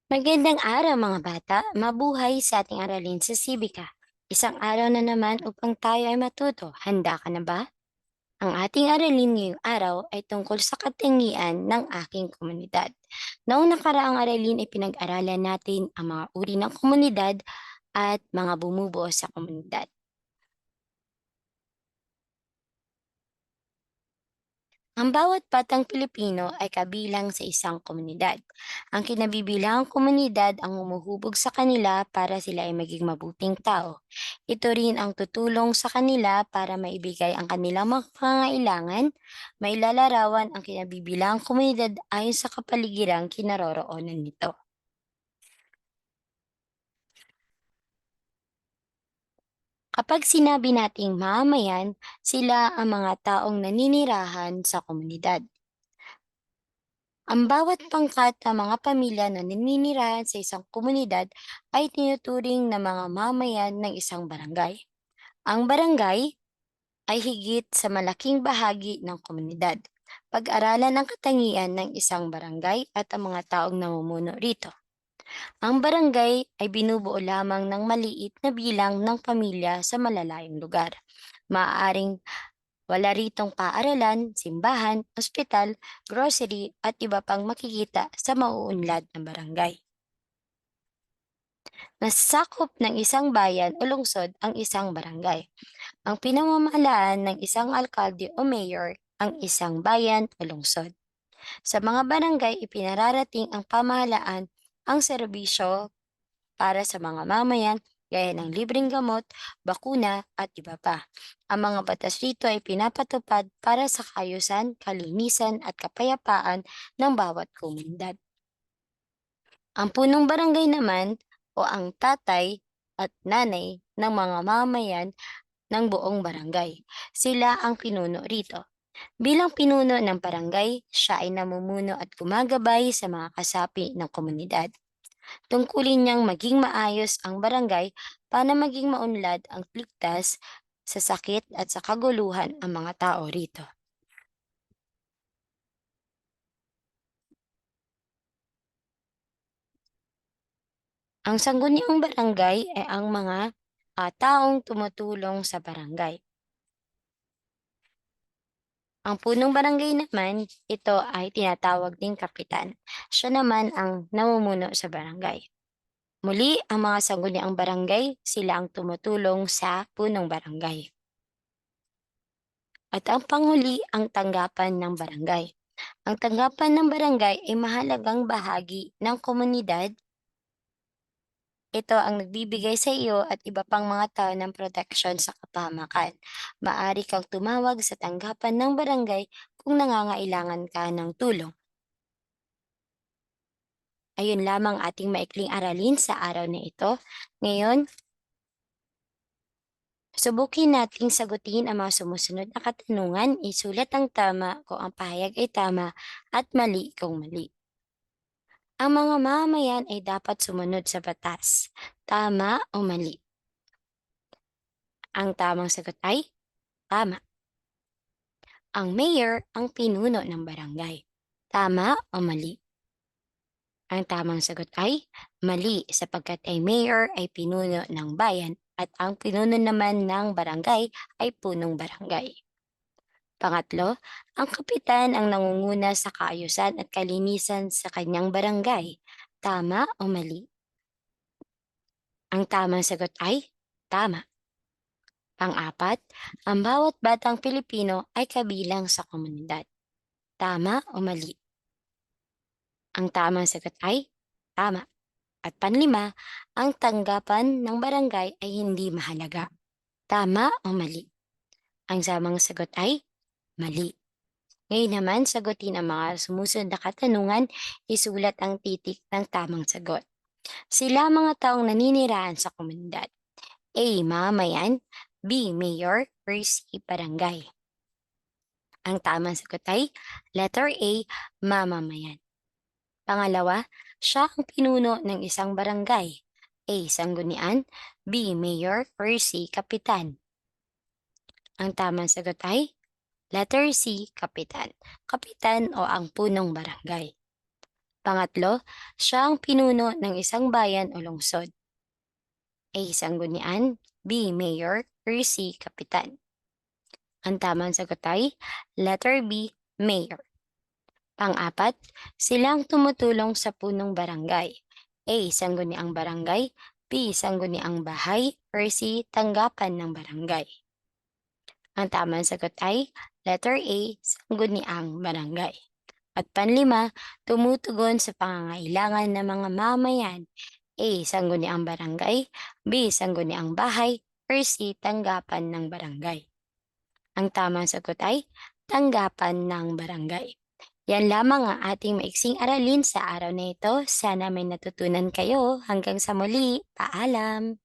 Magandang araw mga bata, mabuhay sa ating aralin sa Sibika. Isang araw na naman upang tayo ay matuto. Handa ka na ba? Ang ating aralin ngayong araw ay tungkol sa katangian ng aking komunidad. Noong nakaraang aralin ay pinag-aralan natin ang mga uri ng komunidad at mga bumubuo sa komunidad. Ang bawat batang Pilipino ay kabilang sa isang komunidad. Ang kinabibilangang komunidad ang humuhubog sa kanila para sila ay maging mabuting tao. Ito rin ang tutulong sa kanila para maibigay ang kanilang mga pangangailangan, mailalarawan ang kinabibilangang komunidad ayon sa kapaligirang kinaroroonan nito. Kapag sinabi nating mamayan, sila ang mga taong naninirahan sa komunidad. Ang bawat pangkat ng mga pamilya na naninirahan sa isang komunidad ay tinuturing na mga mamayan ng isang barangay. Ang barangay ay higit sa malaking bahagi ng komunidad. Pag-aralan ang katangian ng isang barangay at ang mga taong namumuno rito. Ang barangay ay binubuo lamang ng maliit na bilang ng pamilya sa malalayong lugar. Maaaring wala ritong paaralan, simbahan, ospital, grocery at iba pang makikita sa mauunlad ng barangay. Nasakop ng isang bayan o lungsod ang isang barangay. Ang pinamamahalaan ng isang alkalde o mayor ang isang bayan o lungsod. Sa mga barangay, ipinararating ang pamahalaan ang serbisyo para sa mga mamayan gaya ng libreng gamot, bakuna at iba pa. Ang mga batas rito ay pinapatupad para sa kayusan, kalinisan at kapayapaan ng bawat komunidad. Ang punong barangay naman o ang tatay at nanay ng mga mamayan ng buong barangay. Sila ang pinuno rito. Bilang pinuno ng barangay, siya ay namumuno at gumagabay sa mga kasapi ng komunidad. Tungkulin niyang maging maayos ang barangay para maging maunlad ang ligtas sa sakit at sa kaguluhan ang mga tao rito. Ang sangguniang barangay ay ang mga taong tumutulong sa barangay. Ang punong barangay naman, ito ay tinatawag ding kapitan. Siya naman ang namumuno sa barangay. Muli, ang mga sangguniang barangay, sila ang tumutulong sa punong barangay. At ang panghuli, ang tanggapan ng barangay. Ang tanggapan ng barangay ay mahalagang bahagi ng komunidad. Ito ang nagbibigay sa iyo at iba pang mga tao ng proteksyon sa kapamakan. Maaari kang tumawag sa tanggapan ng barangay kung nangangailangan ka ng tulong. Ayun lamang ating maikling aralin sa araw na ito. Ngayon, subukin nating sagutin ang mga sumusunod na katanungan. Isulat ang tama kung ang pahayag ay tama at mali kung mali. Ang mga mamamayan ay dapat sumunod sa batas. Tama o mali? Ang tamang sagot ay tama. Ang mayor ang pinuno ng barangay. Tama o mali? Ang tamang sagot ay mali sapagkat ay mayor ay pinuno ng bayan at ang pinuno naman ng barangay ay punong barangay. Pangatlo, ang kapitan ang nangunguna sa kaayusan at kalinisan sa kanyang barangay. Tama o mali? Ang tamang sagot ay tama. Pang-apat, ang bawat batang Pilipino ay kabilang sa komunidad. Tama o mali? Ang tamang sagot ay tama. At panlima, ang tanggapan ng barangay ay hindi mahalaga. Tama o mali? Ang tamang sagot ay mali. Ngayon naman, sagutin ang mga sumusunod na katanungan, isulat ang titik ng tamang sagot. Sila ang mga taong naninirahan sa komunidad. A. Mamayan. B. Mayor. Or C. Barangay. Ang tamang sagot ay letter A. Mamamayan. Pangalawa, siya ang pinuno ng isang barangay. A. Sanggunian. B. Mayor. Or C. Kapitan. Ang tamang sagot ay letter C. Kapitan. Kapitan o ang punong barangay. Pangatlo, siya ang pinuno ng isang bayan o lungsod. A. Sanggunian, B. Mayor, or C. Kapitan. Ang tamang sagot ay letter B. Mayor. Pang-apat, sila ang tumutulong sa punong barangay. A. Sangguniang barangay, B. Sangguniang bahay, or C. Tanggapan ng barangay. Ang tamang sagot ay letter A. Sangguniang barangay. At panlima, tumutugon sa pangangailangan ng mga mamayan. A. Sangguniang barangay, B. Sangguniang bahay, or C. Tanggapan ng barangay. Ang tamang sagot ay tanggapan ng barangay. Yan lamang ang ating maiksing aralin sa araw na ito. Sana may natutunan kayo. Hanggang sa muli. Paalam!